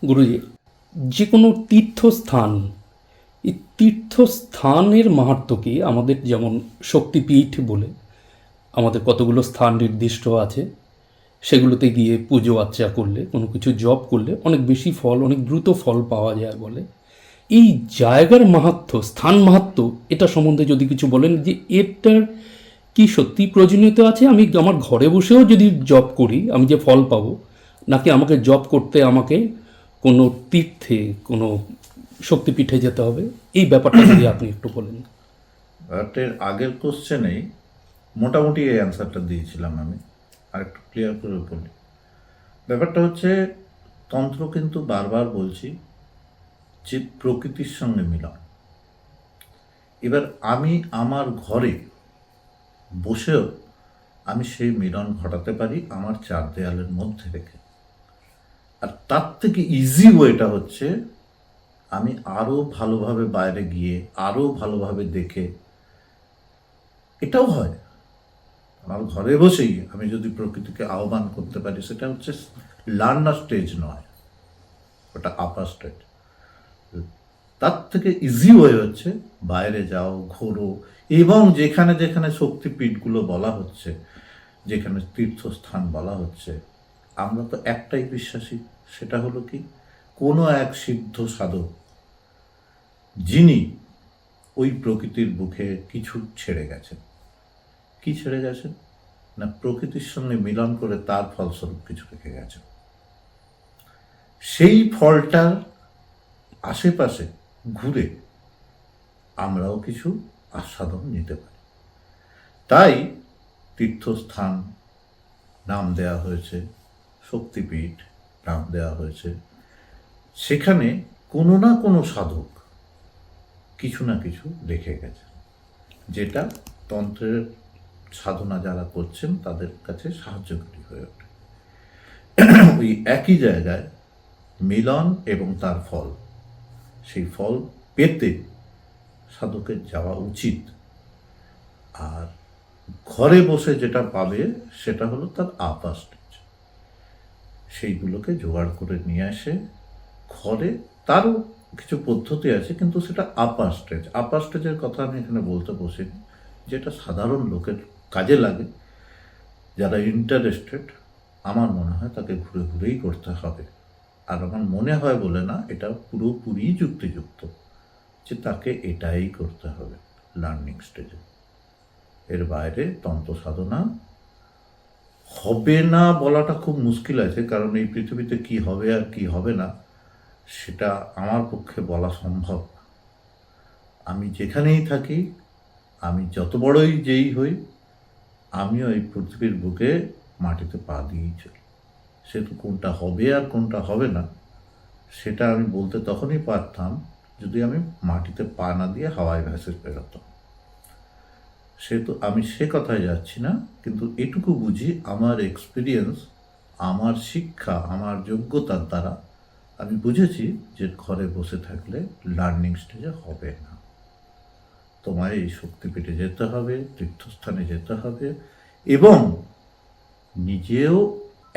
গুরুজি, যে কোনো তীর্থস্থান, এই তীর্থস্থানের মাহাত্ম্য কি? আমাদের যেমন শক্তিপীঠ বলে আমাদের কতগুলো স্থান নির্দিষ্ট আছে, সেগুলোতে গিয়ে পুজো আর্চা করলে, কোনো কিছু জপ করলে অনেক বেশি ফল, অনেক দ্রুত ফল পাওয়া যায় বলে। এই জায়গার মাহাত্ম্য, স্থান মাহাত্ম্য, এটা সম্বন্ধে যদি কিছু বলেন যে এটার কি সত্যি প্রয়োজনীয়তা আছে? আমি আমার ঘরে বসেও যদি জব করি আমি যে ফল পাবো, নাকি আমাকে জব করতে আমাকে কোনো তীর্থে, কোনো শক্তিপীঠে যেতে হবে? এই ব্যাপারটা যদি আপনি একটু বলেন। বাট এর আগের কোশ্চেনেই মোটামুটি এই অ্যান্সারটা দিয়েছিলাম আমি, আর একটু ক্লিয়ার করে বলি। ব্যাপারটা হচ্ছে, তন্ত্র কিন্তু বারবার বলছি যে প্রকৃতির সঙ্গে মিলন। এবার আমি আমার ঘরে বসেও আমি সেই মিলন ঘটাতে পারি আমার চার দেয়ালের মধ্যে রেখে। আর তার থেকে ইজি ওয়েটা হচ্ছে আমি আরও ভালোভাবে বাইরে গিয়ে আরও ভালোভাবে দেখে, এটাও হয় আমার ঘরে বসেই আমি যদি প্রকৃতিকে আহ্বান করতে পারি, সেটা হচ্ছে লার্নার স্টেজ নয়, ওটা আপার স্টেজ। তার থেকে ইজি ওয়ে হচ্ছে বাইরে যাও, ঘোরো, এবং যেখানে যেখানে শক্তিপীঠগুলো বলা হচ্ছে, যেখানে তীর্থস্থান বলা হচ্ছে, আমরা তো একটাই বিশ্বাসী, সেটা হলো কি, কোনো এক সিদ্ধ সাধক যিনি ওই প্রকৃতির বুকে কিছু ছেড়ে গেছেন। কি ছেড়ে গেছেন? না, প্রকৃতির সঙ্গে মিলন করে তার ফলস্বরূপ কিছু রেখে গেছেন। সেই ফলটার আশেপাশে ঘুরে আমরাও কিছু আস্বাদন নিতে পারি। তাই তীর্থস্থান নাম দেয়া হয়েছে, শক্তিপীঠ নাম দেওয়া হয়েছে। সেখানে কোনো না কোনো সাধক কিছু না কিছু রেখে গেছে, যেটা তন্ত্রের সাধনা যারা করছেন তাদের কাছে সাহায্যকারী হয়ে ওঠে। ওই একই জায়গায় মিলন এবং তার ফল, সেই ফল পেতে সাধকের যাওয়া উচিত। আর ঘরে বসে যেটা পাবে সেটা হলো তার আপার স্টেজ। সেইগুলোকে জোগাড় করে নিয়ে আসে ঘরে, তারও কিছু পদ্ধতি আছে, কিন্তু সেটা আপার স্টেজ। আপার স্টেজের কথা আমি এখানে বলতে বসিনি, যেটা সাধারণ লোকের কাজে লাগে, যারা ইন্টারেস্টেড। আমার মনে হয় তাকে ঘুরে ঘুরেই করতে হবে। আর আমার মনে হয় বলে না, এটা পুরোপুরি যুক্তিযুক্ত যে তাকে এটাই করতে হবে লার্নিং স্টেজে। এর বাইরে তন্ত্র সাধনা হবে না বলাটা খুব মুশকিল আছে, কারণ এই পৃথিবীতে কি হবে আর কি হবে না সেটা আমার পক্ষে বলা সম্ভব না। আমি যেখানেই থাকি, আমি যত বড়ই যেই হই, আমিও এই পৃথিবীর বুকে মাটিতে পা দিয়েই চলি। সেটা কোনটা হবে আর কোনটা হবে না সেটা আমি বলতে তখনই পারতাম যদি আমি মাটিতে পা না দিয়ে হাওয়ায় ভেসে বেরোতাম। সেহেতু আমি সে কথায় যাচ্ছি না, কিন্তু এটুকু বুঝি আমার এক্সপিরিয়েন্স, আমার শিক্ষা, আমার যোগ্যতার দ্বারা আমি বুঝেছি যে ঘরে বসে থাকলে লার্নিং স্টেজে হবে না। তোমায় এই শক্তিপীঠে যেতে হবে, তীর্থস্থানে যেতে হবে, এবং নিজেও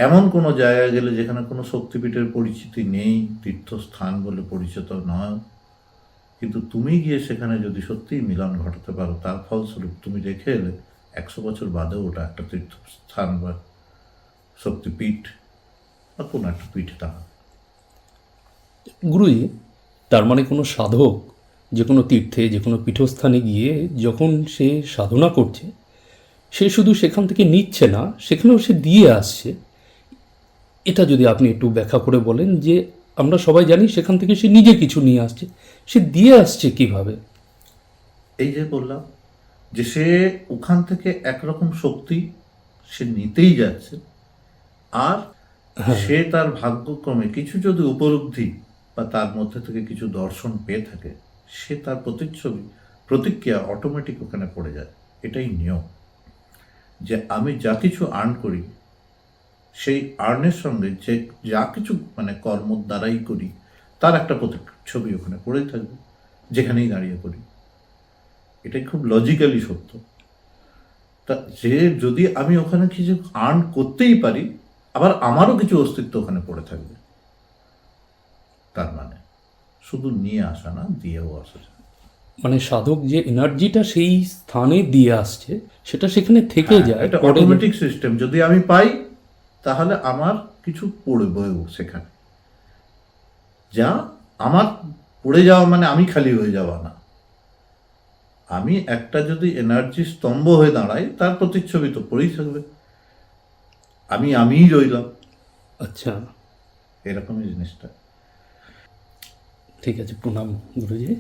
এমন কোনো জায়গায় গেলে যেখানে কোনো শক্তিপীঠের পরিচিতি নেই, তীর্থস্থান বলে পরিচিত নয়, কিন্তু তুমি গিয়ে সেখানে যদি সত্যিই মিলন ঘটাতে পারো, তার ফলস্বরূপ তুমি রেখে এলে 100 বছর বাদেও ওটা একটা তীর্থস্থান বা শক্তিপীঠ বা কোনো একটা পীঠ তা। গুরুজি, তার মানে কোনো সাধক যে কোনো তীর্থে, যে কোনো পীঠস্থানে গিয়ে যখন সে সাধনা করছে, সে শুধু সেখান থেকে নিচ্ছে না, সেখানেও সে দিয়ে আসছে। এটা যদি আপনি একটু ব্যাখ্যা করে বলেন যে আমরা সবাই জানি সেখান থেকে সে নিজে কিছু নিয়ে আসছে, সে দিয়ে আসছে কিভাবে? এই যে বললাম যে সে ওখান থেকে একরকম শক্তি সে নিতেই যাচ্ছে, আর সে তার ভাগ্যক্রমে কিছু যদি উপলব্ধি বা তার মধ্যে থেকে কিছু দর্শন পেয়ে থাকে, সে তার প্রতিচ্ছবি, প্রতিক্রিয়া অটোমেটিক ওখানে পড়ে যায়। এটাই নিয়ম, যে আমি যা কিছু আর্ন করি, সেই আর্নের সঙ্গে যে যা কিছু মানে কর্ম দ্বারাই করি, তার একটা প্রতিচ্ছবি ওখানে পড়েই থাকবে, যেখানেই দাঁড়িয়ে করি। এটাই খুব লজিক্যালি সত্য। তা যে যদি আমি ওখানে কিছু আর্ন করতেই পারি, আবার আমারও কিছু অস্তিত্ব ওখানে পড়ে থাকবে। তার মানে শুধু নিয়ে আসা না, দিয়েও আসা যায়। মানে সাধক যে এনার্জিটা সেই স্থানে দিয়ে আসছে সেটা সেখানে থেকে হ্যাঁ, যায় এটা পরে অটোমেটিক সিস্টেম। যদি আমি পাই তাহলে আমার কিছু পড়বেও সেখানে, যা আমার পড়ে যাওয়া মানে আমি খালি হয়ে যাওয়া না। আমি একটা যদি এনার্জি স্তম্ভ হয়ে দাঁড়াই, তার প্রতিচ্ছবি তো পড়েই থাকবে, আমিই রইলাম, আচ্ছা, এরকমই জিনিসটা। ঠিক আছে, প্রণাম গুরুজি।